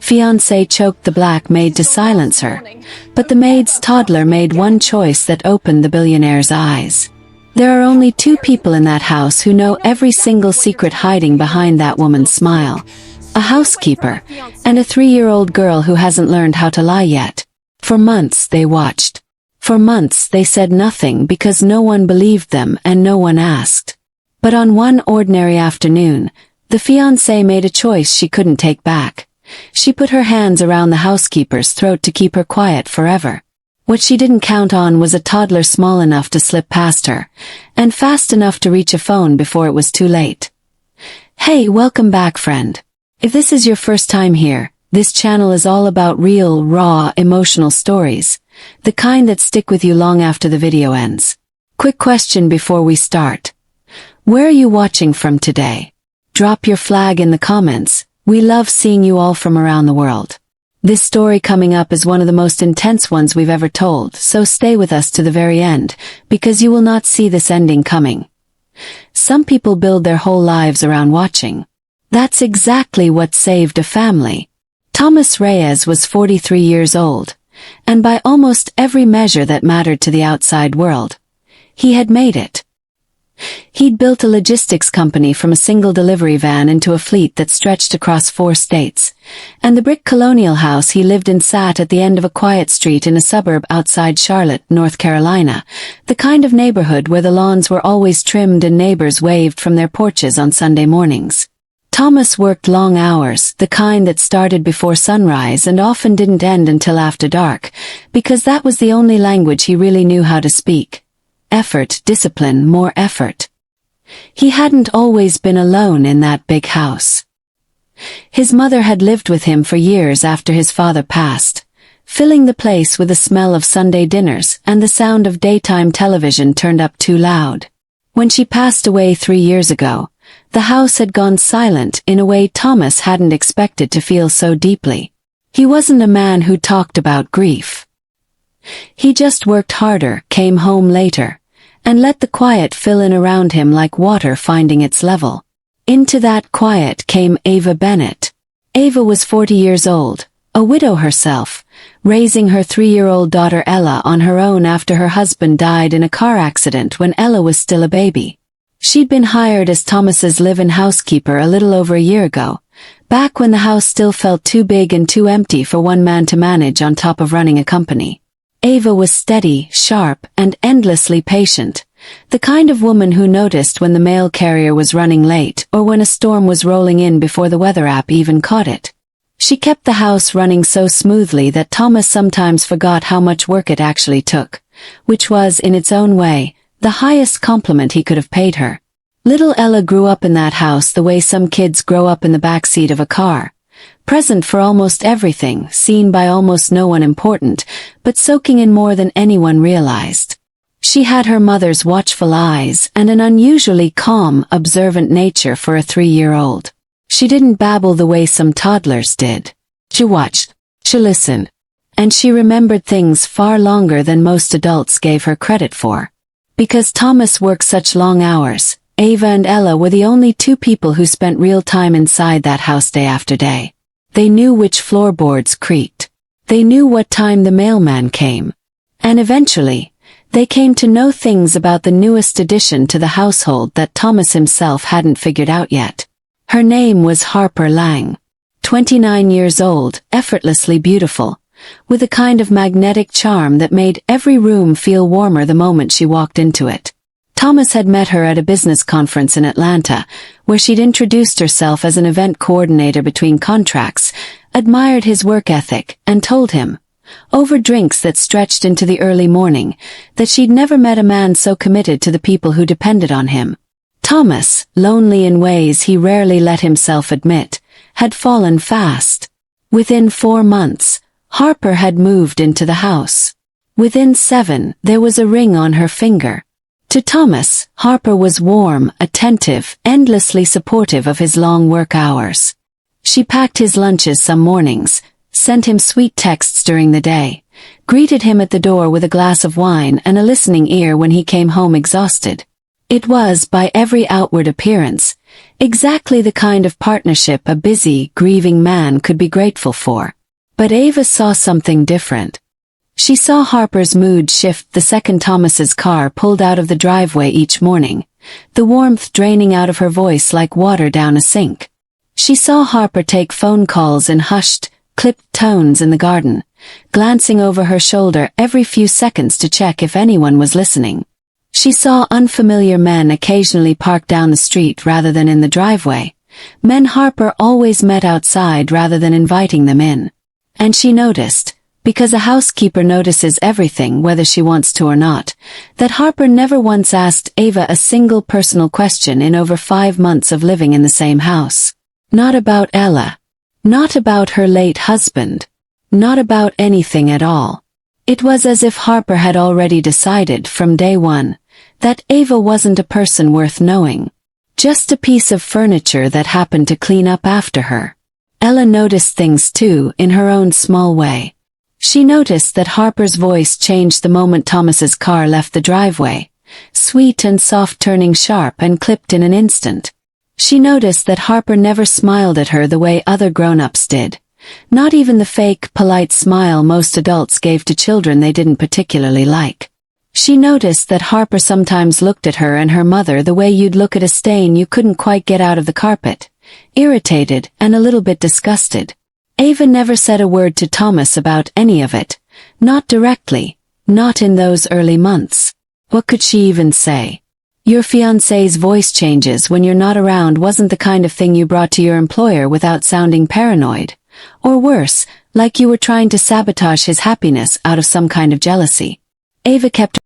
Fiancée choked the black maid to silence her, but the maid's toddler made one choice that opened the billionaire's eyes. There are only two people in that house who know every single secret hiding behind that woman's smile. A housekeeper, and a 3-year-old girl who hasn't learned how to lie yet. For months they watched. For months they said nothing because no one believed them and no one asked. But on one ordinary afternoon, the fiancée made a choice she couldn't take back. She put her hands around the housekeeper's throat to keep her quiet forever. What she didn't count on was a toddler small enough to slip past her, and fast enough to reach a phone before it was too late. Hey, welcome back, friend. If this is your first time here, this channel is all about real, raw, emotional stories, the kind that stick with you long after the video ends. Quick question before we start. Where are you watching from today? Drop your flag in the comments. We love seeing you all from around the world. This story coming up is one of the most intense ones we've ever told, so stay with us to the very end, because you will not see this ending coming. Some people build their whole lives around watching. That's exactly what saved a family. Thomas Reyes was 43 years old, and by almost every measure that mattered to the outside world, he had made it. He'd built a logistics company from a single delivery van into a fleet that stretched across 4 states, and the brick colonial house he lived in sat at the end of a quiet street in a suburb outside Charlotte, North Carolina, the kind of neighborhood where the lawns were always trimmed and neighbors waved from their porches on Sunday mornings. Thomas worked long hours, the kind that started before sunrise and often didn't end until after dark, because that was the only language he really knew how to speak. Effort, discipline, more effort. He hadn't always been alone in that big house. His mother had lived with him for years after his father passed, filling the place with the smell of Sunday dinners and the sound of daytime television turned up too loud. When she passed away 3 years ago, the house had gone silent in a way Thomas hadn't expected to feel so deeply. He wasn't a man who talked about grief. He just worked harder, came home later, and let the quiet fill in around him like water finding its level. Into that quiet came Ava Bennett. Ava was 40 years old, a widow herself, raising her 3-year-old daughter Ella on her own after her husband died in a car accident when Ella was still a baby. She'd been hired as Thomas's live-in housekeeper a little over a year ago, back when the house still felt too big and too empty for one man to manage on top of running a company. Ava was steady, sharp, and endlessly patient, the kind of woman who noticed when the mail carrier was running late or when a storm was rolling in before the weather app even caught it. She kept the house running so smoothly that Thomas sometimes forgot how much work it actually took, which was, in its own way, the highest compliment he could have paid her. Little Ella grew up in that house the way some kids grow up in the backseat of a car. Present for almost everything, seen by almost no one important, but soaking in more than anyone realized. She had her mother's watchful eyes and an unusually calm, observant nature for a 3-year-old. She didn't babble the way some toddlers did. She watched, she listened, and she remembered things far longer than most adults gave her credit for. Because Thomas worked such long hours, Ava and Ella were the only 2 people who spent real time inside that house day after day. They knew which floorboards creaked. They knew what time the mailman came. And eventually, they came to know things about the newest addition to the household that Thomas himself hadn't figured out yet. Her name was Harper Lang. 29 years old, effortlessly beautiful, with a kind of magnetic charm that made every room feel warmer the moment she walked into it. Thomas had met her at a business conference in Atlanta, where she'd introduced herself as an event coordinator between contracts, admired his work ethic, and told him, over drinks that stretched into the early morning, that she'd never met a man so committed to the people who depended on him. Thomas, lonely in ways he rarely let himself admit, had fallen fast. Within 4 months, Harper had moved into the house. Within 7, there was a ring on her finger. To Thomas, Harper was warm, attentive, endlessly supportive of his long work hours. She packed his lunches some mornings, sent him sweet texts during the day, greeted him at the door with a glass of wine and a listening ear when he came home exhausted. It was, by every outward appearance, Exactly the kind of partnership a busy, grieving man could be grateful for. But Ava saw something different. She saw Harper's mood shift the second Thomas's car pulled out of the driveway each morning, the warmth draining out of her voice like water down a sink. She saw Harper take phone calls in hushed, clipped tones in the garden, glancing over her shoulder every few seconds to check if anyone was listening. She saw unfamiliar men occasionally park down the street rather than in the driveway, men Harper always met outside rather than inviting them in. And she noticed, because a housekeeper notices everything whether she wants to or not, that Harper never once asked Ava a single personal question in over 5 months of living in the same house. Not about Ella. Not about her late husband. Not about anything at all. It was as if Harper had already decided from day one that Ava wasn't a person worth knowing. Just a piece of furniture that happened to clean up after her. Ella noticed things too, in her own small way. She noticed that Harper's voice changed the moment Thomas's car left the driveway, sweet and soft, turning sharp and clipped in an instant. She noticed that Harper never smiled at her the way other grown-ups did, not even the fake, polite smile most adults gave to children they didn't particularly like. She noticed that Harper sometimes looked at her and her mother the way you'd look at a stain you couldn't quite get out of the carpet, irritated and a little bit disgusted. Ava never said a word to Thomas about any of it, not directly, not in those early months. What could she even say? Your fiancé's voice changes when you're not around wasn't the kind of thing you brought to your employer without sounding paranoid. Or worse, like you were trying to sabotage his happiness out of some kind of jealousy. Ava kept